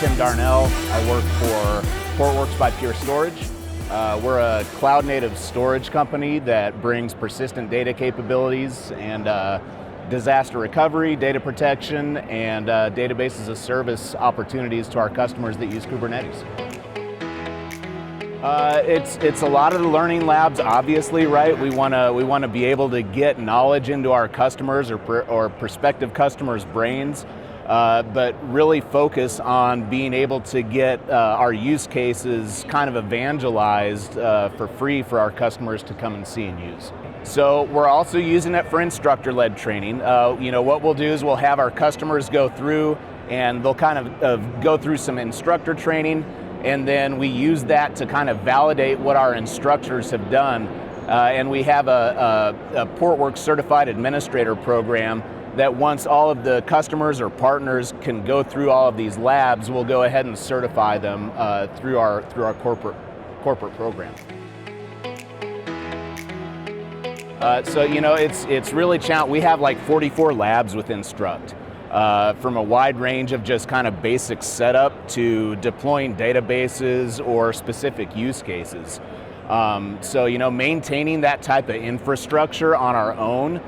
Tim Darnell. I work for Portworx by Pure Storage. We're a cloud-native storage company that brings persistent data capabilities and disaster recovery, data protection, and database as a service opportunities to our customers that use Kubernetes. It's a lot of the learning labs, obviously, right? We want to be able to get knowledge into our customers or prospective customers' brains, but really focus on being able to get our use cases kind of evangelized for free for our customers to come and see and use. So we're also using it for instructor-led training. What we'll do is we'll have our customers go through and they'll kind of go through some instructor training, and then we use that to kind of validate what our instructors have done. And we have a Portworx certified administrator program that once all of the customers or partners can go through all of these labs, we'll go ahead and certify them through our corporate program. It's really challenging. We have like 44 labs with Instruct, from a wide range of just kind of basic setup to deploying databases or specific use cases. Maintaining that type of infrastructure on our own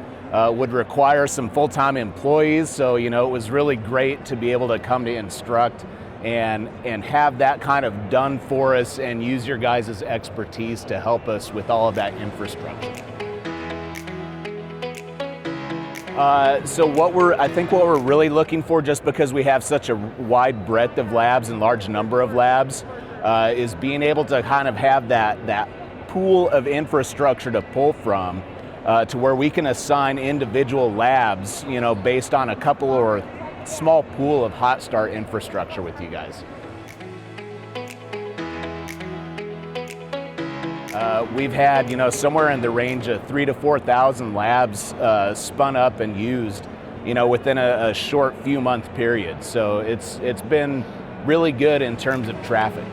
would require some full-time employees. So, it was really great to be able to come to Instruct and have that kind of done for us and use your guys' expertise to help us with all of that infrastructure. I think what we're really looking for, just because we have such a wide breadth of labs and large number of labs, is being able to kind of have that pool of infrastructure to pull from, to where we can assign individual labs, based on a couple or small pool of hot start infrastructure with you guys. We've had, somewhere in the range of 3,000 to 4,000 labs spun up and used, within a short few month period. So it's been really good in terms of traffic.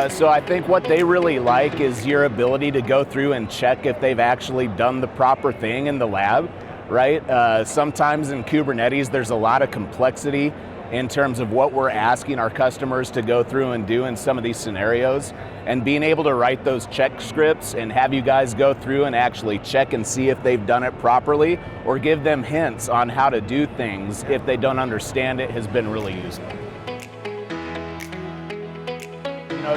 So I think what they really like is your ability to go through and check if they've actually done the proper thing in the lab, right? Sometimes in Kubernetes, there's a lot of complexity in terms of what we're asking our customers to go through and do in some of these scenarios, and being able to write those check scripts and have you guys go through and actually check and see if they've done it properly, or give them hints on how to do things if they don't understand it, has been really useful.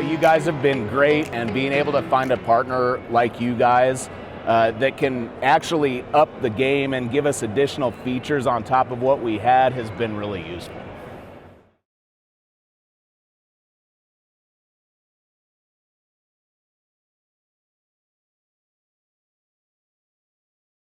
You guys have been great, and being able to find a partner like you guys that can actually up the game and give us additional features on top of what we had has been really useful.